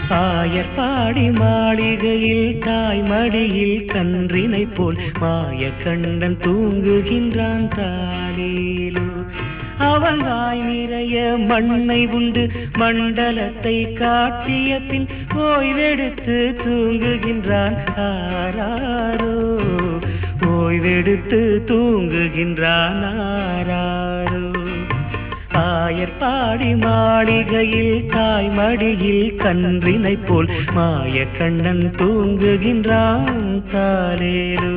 ஆயர்பாடி மாளிகையில் தாய்மடியில் கன்றினை போல் மாய கண்டன் தூங்குகின்றான் தாலேலோ. அவன் வாய் நிறைய மண்ணை உண்டு மண்டலத்தை காட்டிய பின் ஓய்வெடுத்து தூங்குகின்றான் ஆராரோ. ஓய்வெடுத்து தூங்குகின்றான் ஆராரோ. ஆயர்பாடி மாளிகையில் தாய்மடியில் கன்றினை போல் மாய கண்ணன் தூங்குகின்றான் தாலேலோ.